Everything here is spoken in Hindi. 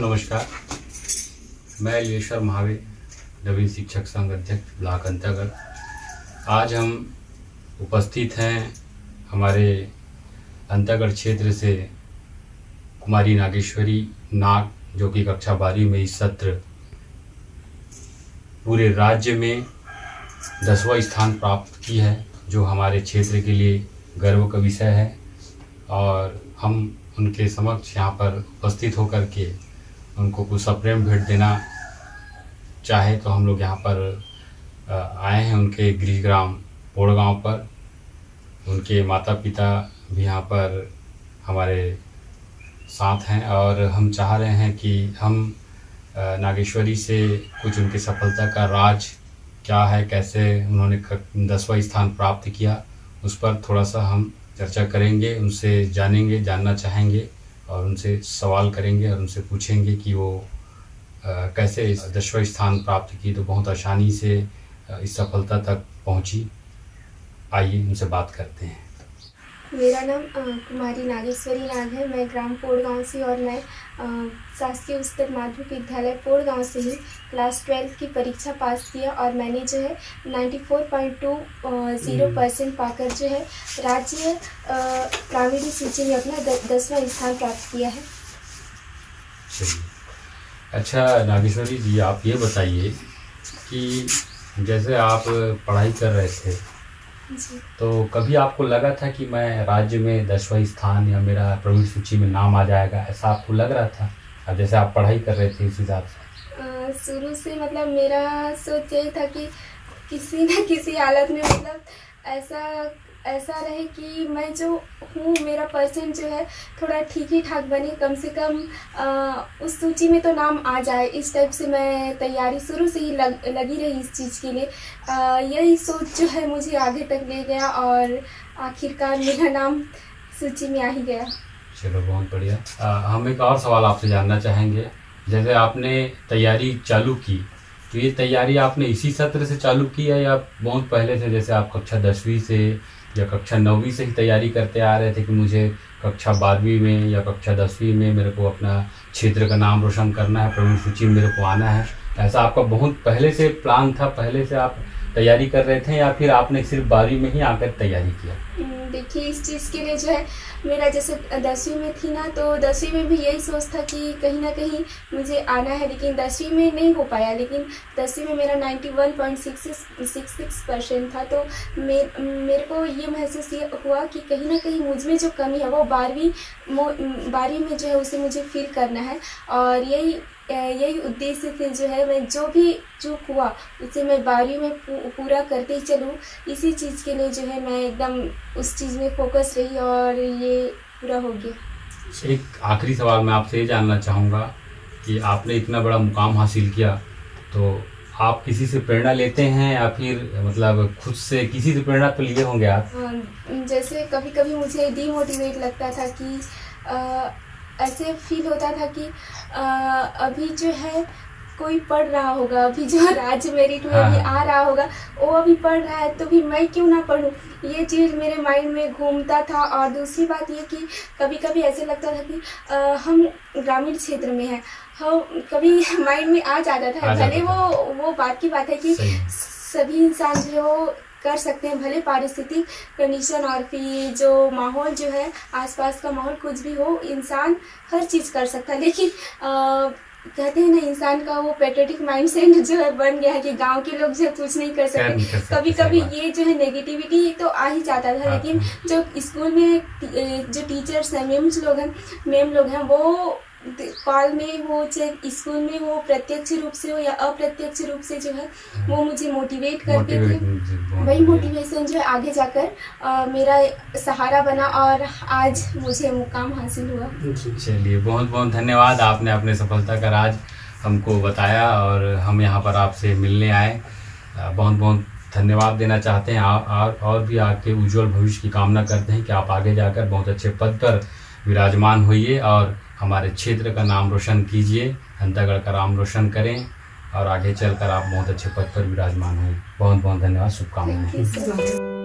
नमस्कार। मैं लीलेश्वर महावे, नवीन शिक्षक संघ अध्यक्ष ब्लॉक अंतर्गढ़। आज हम उपस्थित हैं हमारे अंतर्गढ़ क्षेत्र से कुमारी नागेश्वरी नाग, जो कि कक्षा 12वीं में इस सत्र पूरे राज्य में 10वां स्थान प्राप्त की है, जो हमारे क्षेत्र के लिए गर्व का विषय है। और हम उनके समक्ष यहाँ पर उपस्थित होकर के उनको कुछ सप्रेम भेंट देना चाहे तो हम लोग यहाँ पर आए हैं उनके गृह ग्राम पोड़गांव पर। उनके माता पिता भी यहाँ पर हमारे साथ हैं और हम चाह रहे हैं कि हम नागेश्वरी से कुछ उनकी सफलता का राज क्या है, कैसे उन्होंने 10वां स्थान प्राप्त किया, उस पर थोड़ा सा हम चर्चा करेंगे, उनसे जानना चाहेंगे और उनसे सवाल करेंगे और उनसे पूछेंगे कि वो कैसे इस 10वां स्थान प्राप्त की, तो बहुत आसानी से इस सफलता तक पहुंची। आइए उनसे बात करते हैं। मेरा नाम कुमारी नागेश्वरी नाग है। मैं ग्राम पोड़गांव से और मैं शासकीय उच्चतर माध्यमिक विद्यालय पोड़गांव से ही क्लास 12 की परीक्षा पास किया और मैंने जो है 94.20% पाकर जो है राज्य प्रावीण्य सूची में अपना 10वां स्थान प्राप्त किया है। अच्छा नागेश्वरी जी, आप ये बताइए कि जैसे आप पढ़ाई कर रहे थे तो कभी आपको लगा था कि मैं राज्य में 10वां स्थान या मेरा प्रवीण सूची में नाम आ जाएगा, ऐसा आपको लग रहा था? अब जैसे आप पढ़ाई कर रहे थे इस हिसाब से शुरू से मतलब मेरा सोच यही था कि किसी न किसी हालत में मतलब ऐसा रहे कि मैं जो हूँ मेरा परसेंट जो है थोड़ा ठीक ही ठाक बने, कम से कम उस सूची में तो नाम आ जाए। इस टाइप से मैं तैयारी शुरू से ही लगी रही इस चीज़ के लिए। यही सोच जो है मुझे आगे तक ले गया और आखिरकार मेरा नाम सूची में आ ही गया। चलो बहुत बढ़िया। हम एक और सवाल आपसे जानना चाहेंगे। जैसे आपने तैयारी चालू की तो ये तैयारी आपने इसी सत्र से चालू की है या बहुत पहले से, जैसे आप कक्षा 10वीं से या कक्षा 9वीं से ही तैयारी करते आ रहे थे कि मुझे कक्षा 12वीं में या कक्षा 10वीं में मेरे को अपना क्षेत्र का नाम रोशन करना है, प्रवीण सूची में मेरे को आना है, ऐसा आपका बहुत पहले से प्लान था, पहले से आप तैयारी कर रहे थे या फिर आपने सिर्फ 12वीं में ही आकर तैयारी किया? देखिए, इस चीज़ के लिए जो है मेरा जैसे 10वीं में थी ना, तो 10वीं में भी यही सोच था कि कहीं ना कहीं मुझे आना है, लेकिन 10वीं में नहीं हो पाया। लेकिन 10वीं में मेरा 91.66% था, तो मेरे को ये महसूस हुआ कि कहीं ना कहीं मुझ में जो कमी है वो 12वीं में जो है उसे मुझे फिल करना है। और यही उद्देश्य से जो है मैं जो भी चूक हुआ उसे मैं 12वीं में पूरा करते ही चलूँ। इसी चीज़ के लिए जो है मैं एकदम उस चीज़ में फोकस रही और ये पूरा हो गया। एक आखिरी सवाल मैं आपसे ये जानना चाहूँगा कि आपने इतना बड़ा मुकाम हासिल किया तो आप किसी से प्रेरणा लेते हैं या फिर मतलब खुद से किसी से प्रेरणा तो लिए होंगे आप? जैसे कभी कभी मुझे डीमोटिवेट लगता था कि ऐसे फील होता था कि अभी जो है कोई पढ़ रहा होगा, अभी जो राज्य मेरिट में अभी आ रहा होगा वो अभी पढ़ रहा है, तो भी मैं क्यों ना पढूं, ये चीज़ मेरे माइंड में घूमता था। और दूसरी बात ये कि कभी कभी ऐसे लगता था कि हम ग्रामीण क्षेत्र में हैं, हम कभी माइंड में आ जाता था। भले वो बात की बात है कि सभी इंसान जो है वो कर सकते हैं, भले पारिस्थितिक कंडीशन और फिर जो माहौल जो है आसपास का माहौल कुछ भी हो, इंसान हर चीज़ कर सकता है। लेकिन कहते हैं ना, इंसान का वो पैट्रियोटिक माइंडसेट जो है बन गया है कि गांव के लोग जो है कुछ नहीं कर सकते। कभी कभी ये जो है नेगेटिविटी तो आ ही जाता था। लेकिन जो स्कूल में जो टीचर्स हैं, मैम लोग हैं वो कॉल में हो चाहे स्कूल में हो, प्रत्यक्ष रूप से हो या अप्रत्यक्ष रूप से जो है वो मुझे मोटिवेट करते थे। वही मोटिवेशन जो है आगे जाकर मेरा सहारा बना और आज मुझे मुकाम हासिल हुआ। चलिए बहुत बहुत धन्यवाद, आपने अपने सफलता का राज हमको बताया और हम यहाँ पर आपसे मिलने आए। बहुत बहुत धन्यवाद देना चाहते हैं और भी आपके उज्जवल भविष्य की कामना करते हैं कि आप आगे जाकर बहुत अच्छे पद पर विराजमान होइए और हमारे क्षेत्र का नाम रोशन कीजिए, अंतर्गढ़ का नाम रोशन करें और आगे चलकर आप बहुत अच्छे पद पर विराजमान हों। बहुत बहुत धन्यवाद, शुभकामनाएं।